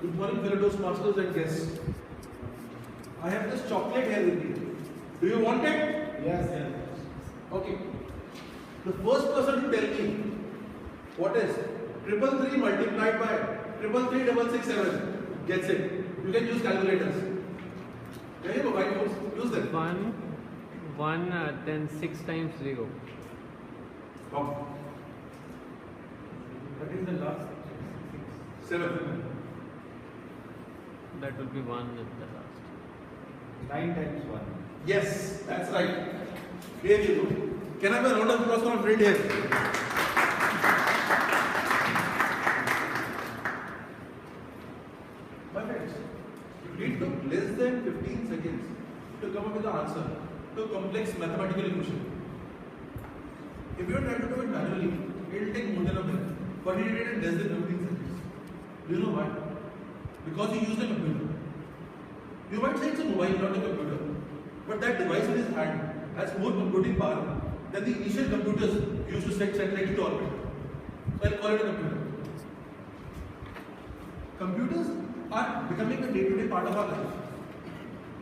Good morning, fellow Toastmasters and guests. I have this chocolate here with me. Do you want it? Yes. Okay. The first person to tell me what is 333 multiplied by 333667 gets it. You can use calculators. Can you mobile phones? Use them. 1, then 6 times 0. Wrong. What is the last? 7. That will be 1 at the last. 9 times 1. Yes, that's right. Here you go. Can I have a round of applause for my friend here? My friends, it took less than 15 seconds to come up with the answer to a complex mathematical equation. If you are trying to do it manually, it will take more than a minute. But he did it in less than 15 seconds. Do you know why? Because he used a computer. You might say it's a mobile, not a computer. But that device in his hand has more computing power than the initial computers used to set satellite into orbit. So I'll call it a computer. Computers are becoming a day-to-day part of our life.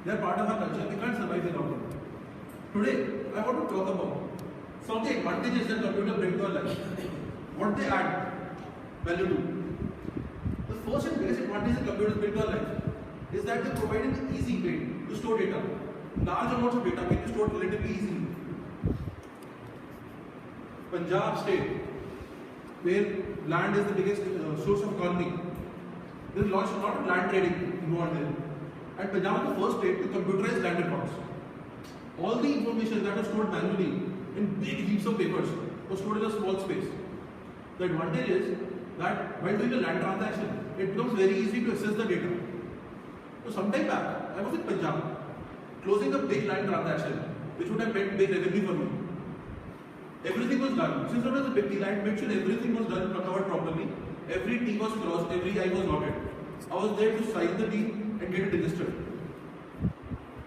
They are part of our culture. We can't survive without them. Today, I want to talk about some of the advantages that computers bring to our life. What they add value to. The first and basic advantage that computers bring to our life is that they provide an easy way to store data. Large amounts of data can be stored relatively easily. Punjab state, where land is the biggest source of economy, there is a lot of land trading involved there. And Punjab is the first state to computerize land records. All the information that was stored manually in big heaps of papers was stored in a small space. The advantage is that while doing a land transaction, it becomes very easy to access the data. So some time back, I was in Punjab, closing a big land transaction, which would have meant big revenue for me. Everything was done. Since it was a big land, made sure everything was done, covered properly. Every T was crossed, every I was dotted. I was there to sign the deed and get it registered.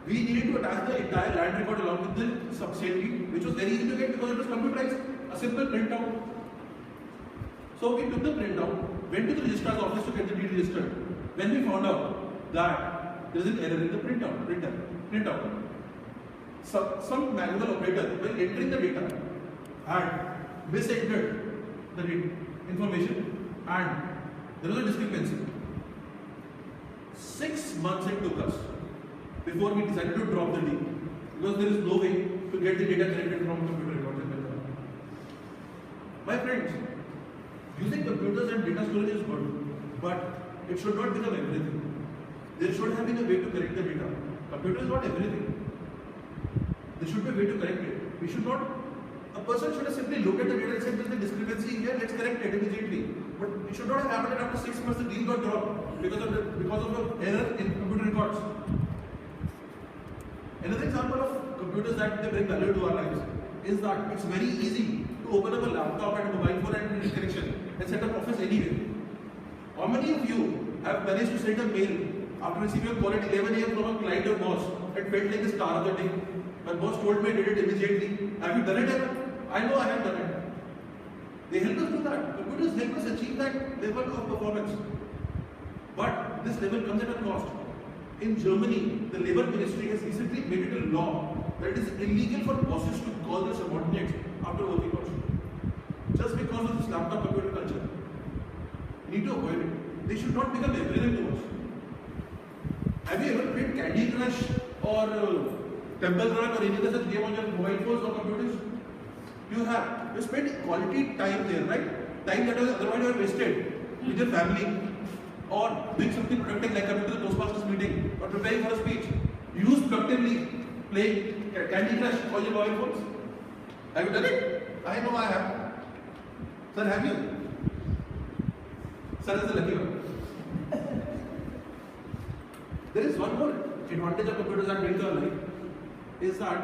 We needed to attach the entire land record along with the subsidy, which was very easy to get because it was computerized, a simple printout. So we took the printout, went to the registrar's office to get the deed registered. When we found out that there is an error in the printout. Some manual operator, when entering the data, had misentered the information and there was a discrepancy. 6 months it took us before we decided to drop the deal because there is no way to get the data corrected from computer records. My friends, using computers and data storage is good, but it should not become everything. There should have been a way to correct the data. Computer is not everything. There should be a way to correct it. A person should have simply looked at the data and said, there is a discrepancy here, let's correct it immediately. But it should not have happened that after 6 months the deal got dropped because of the error in computer records. Another example of computers that they bring value to our lives is that it's very easy to open up a laptop and a mobile phone and internet connection and set up office anywhere. How many of you have managed to send a mail after receiving a call at 11 a.m. from a client or boss and felt like the star of the day? My boss told me I did it immediately. Have you done it ever? I know I have done it. They help us do that. Computers help us achieve that level of performance. But this level comes at a cost. In Germany, the Labour Ministry has recently made it a law that it is illegal for bosses to call their subordinates after working hours. Just because of this laptop computer culture. We need to avoid it. They should not become everything to us. Have you ever played Candy Crush or Temple Run or any other such game on your mobile phones or computers? You have. You spend quality time there, right? Time that otherwise you have wasted with your family or doing something productive like coming to the Toastmasters meeting or preparing for a speech. Use productively playing Candy Crush on your mobile phones. Have you done it? I know I have. Sir, have you? Sir is the lucky one. There is one more advantage of computers that bring to our life is that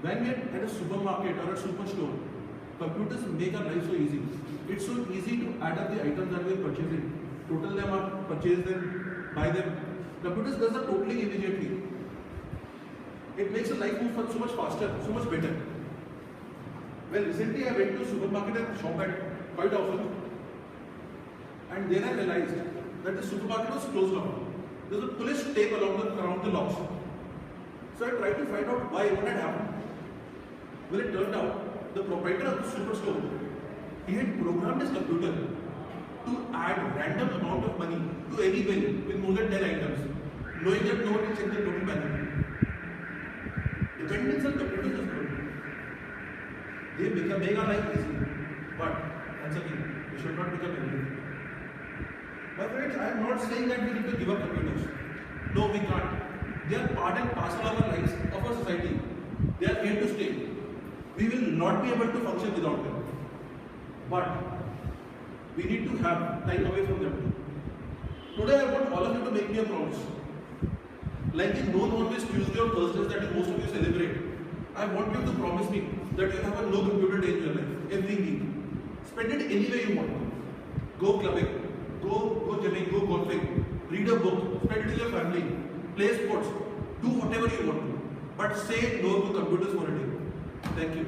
when we are at a supermarket or a superstore, computers make our life so easy. It's so easy to add up the items that we are purchasing, total them up, purchase them, buy them. Computers does the totaling immediately. It makes the life move so much faster, so much better. Well, recently I went to a supermarket and shop at quite often, and then I realized that the supermarket was closed down. There was a police tape around the locks. So I tried to find out why, what had happened. Well, it turned out the proprietor of the superstore, he had programmed his computer to add random amount of money to any bill with more than 10 items, knowing that no one will check the total manually. Dependence on computers is good. They make our life easy. But once again, we should not become everything. My friends, I am not saying that we need to give up computers. No, we can't. They are part and parcel of our lives, of our society. They are here to stay. We will not be able to function without them. But we need to have time away from them. Today I want all of you to make me a promise. Like in no always Tuesday or Thursdays that most of you celebrate, I want you to promise me that you have a no computer day in your life every week. Spend it any way you want. Go clubbing, go gymming, go golfing, read a book, spend it with your family, play sports, do whatever you want to. But say no to computers for a day. Thank you.